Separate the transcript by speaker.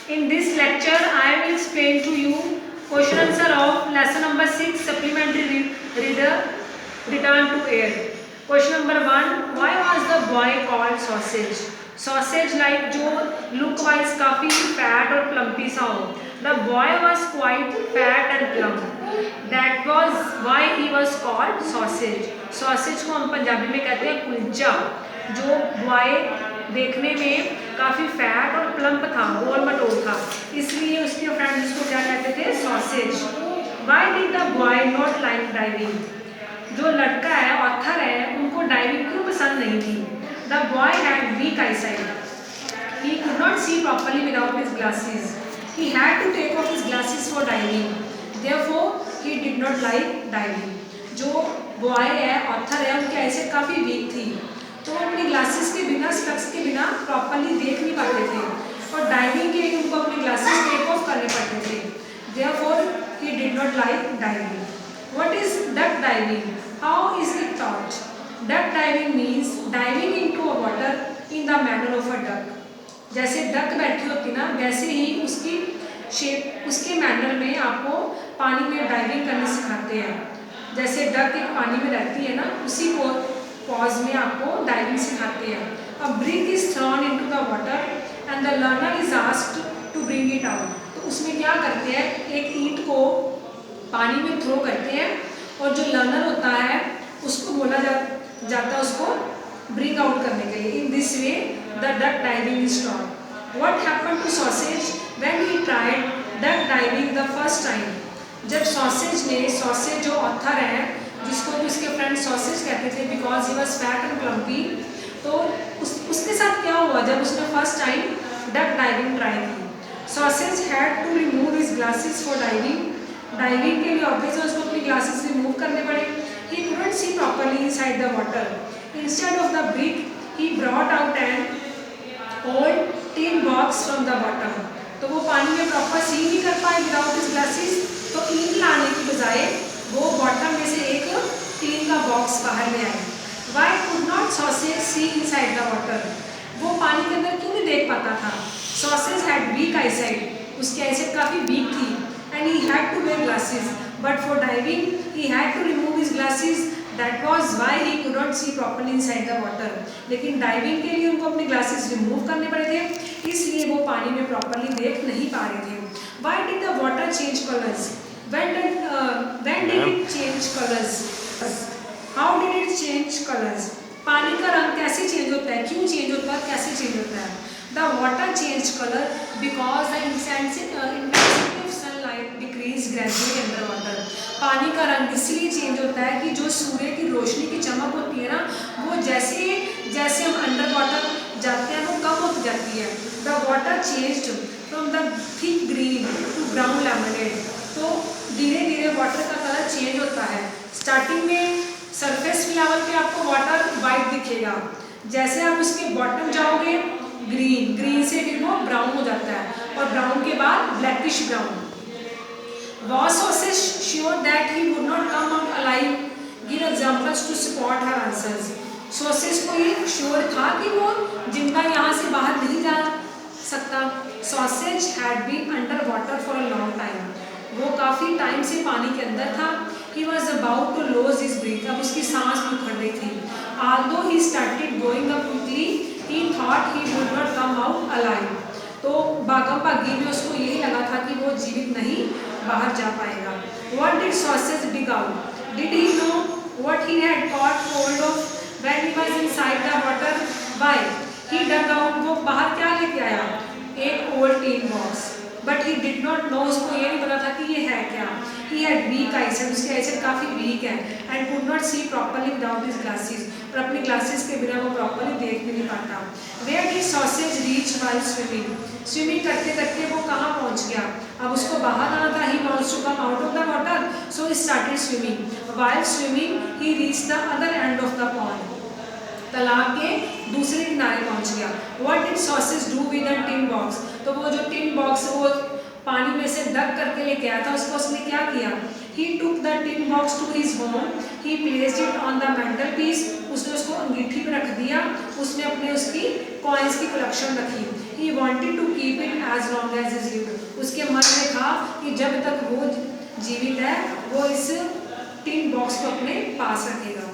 Speaker 1: In this lecture, I will explain to you question answer of lesson number 6 supplementary reader return to air. Question number 1, why was the boy called sausage? Sausage like जो look wise काफी fat और plumpy सा हो. The boy was quite fat and plump. That was why he was called sausage. Sausage को हम पंजाबी में कहते हैं कुलचा. जो boy देखने में काफ़ी फैट और प्लम्प था, गोल मटोल था, इसलिए उसके फ्रेंड्स उसको क्या कहते थे, sausage. Why did the boy not like diving? जो लड़का है, ऑथर है, उनको डाइविंग क्यों पसंद नहीं थी? The boy had weak eyesight. He could not see properly without his glasses. He had to take off his glasses for diving. Therefore he did not like diving. जो बॉय है, author है, उनकी eyesight काफ़ी weak थी, तो अपनी glasses के बिना, स्पेक्स के बिना प्रॉपरली देख नहीं पाते थे, और डाइविंग के लिए उनको अपनी ग्लासेस टेक ऑफ करने पड़ते थे. Therefore he did not like diving. What is duck diving? How is it taught? Duck diving means diving into a water in the manner of a duck. जैसे duck बैठी होती ना, वैसे ही उसकी shape, उसके मैनर में आपको पानी में डाइविंग करनी सिखाते हैं. जैसे डक एक पानी में रहती है ना, उसी को पॉज में आपको डाइविंग सिखाते हैं. A brick is thrown into the water and the learner is asked to bring it out. तो उसमें क्या करते हैं, एक ईंट को पानी में थ्रो करते हैं, और जो लर्नर होता है उसको बोला जाता है उसको ब्रिंग आउट करने के लिए. In this way the duck diving is taught. What happened to Sausage when he tried duck diving the first time? जब सॉसेज जो ऑथर है, जिसको भी उसके फ्रेंड सॉसेज कहते थे because he was fat and plumpy, तो उसके साथ क्या हुआ जब उसने first time duck diving try की? Sausage had to remove his glasses for diving. Diving के लिए ऑब्वियसली उसको अपनी ग्लासेस रिमूव करने पड़े. He couldn't see properly inside the water. Instead of the brick he brought out an old tin box from the bottom. तो वो पानी में प्रॉपर सी नहीं कर पाए विदाउट हिज ग्लासेस, तो ईंट लाने की बजाय वो बॉटम में से एक टीन का बॉक्स बाहर ले आए. Why could not Sausage see inside the water? वो पानी के अंदर क्यों नहीं देख पाता था? Sausage had weak eyesight. उसकी आईसाइट काफ़ी वीक थी, and he had to wear glasses, but for diving he had to remove his glasses. That was why he could not see properly inside the water. लेकिन diving के लिए उनको अपने glasses remove करने पड़े थे, इसलिए वो पानी में प्रॉपरली देख नहीं पा रहे थे. Why did the water change colours? When did it change colors? How did it change colors? पानी का रंग कैसे चेंज होता है, क्यों चेंज होता है, कैसे चेंज होता है? The water changed color because the intensity of sunlight decreased gradually under water. पानी का रंग इसलिए चेंज होता है कि जो सूर्य की रोशनी की चमक होती है ना, वो जैसे हम अंडर वाटर जाते हैं वो कम होती जाती है. The water changed from the thick green to brown lemonade. तो धीरे धीरे वाटर का कलर चेंज होता है. स्टार्टिंग में सरफेस लेवल पे आपको वाटर वाइट दिखेगा, जैसे आप उसके बॉटम जाओगे ग्रीन से फिर वो ब्राउन हो जाता है, और ब्राउन के बाद blackish brown. Was sausage sure that he would not come out alive? Give examples to support her answers. Sausage को ये श्योर था कि वो जिंदा यहाँ से बाहर नहीं जा सकता. Sausage had been under water for a long time. वो काफ़ी टाइम से पानी के अंदर था. He was about to lose his breath. अब उसकी सांस भी उखड़ रही थी. Although he started going up quickly, he thought he would not come out alive. तो भागम भागी में उसको यही लगा था कि वो जीवित नहीं बाहर जा पाएगा. What did Sausage dig out? Did he know what he had caught hold of when he was inside the water? Why he dug out? वो बाहर क्या लेके आया? एक old tin box. But he did not know, उसको ये नहीं पता था कि ये है क्या. He had weak eyesight. उसकी आईसाइट काफ़ी वीक है, and could not see properly without his glasses. और अपनी ग्लासेस के बिना वो प्रॉपरली देख भी नहीं पाता. Where did Sausage reach while swimming? Swimming करते करते वो कहाँ पहुँच गया? अब उसको बाहर आना था. He wants to come out of the water, so he started swimming. While swimming he reach the other end of the pond. तालाब के दूसरे किनारे पहुंच गया. What did Sausage do with a tin box? तो वो जो टिन बॉक्स वो पानी में से डग करके लेके आया था, उसको उसने क्या किया? He took the tin box to his home. He placed it on the metal piece. उसने उसको अंगीठी पे रख दिया. उसने अपने उसकी कॉइन्स की कलेक्शन रखी. He wanted to keep it as long as is lived। उसके मन में था कि जब तक वो जीवित है वो इस टिन बॉक्स को अपने पास रखेगा।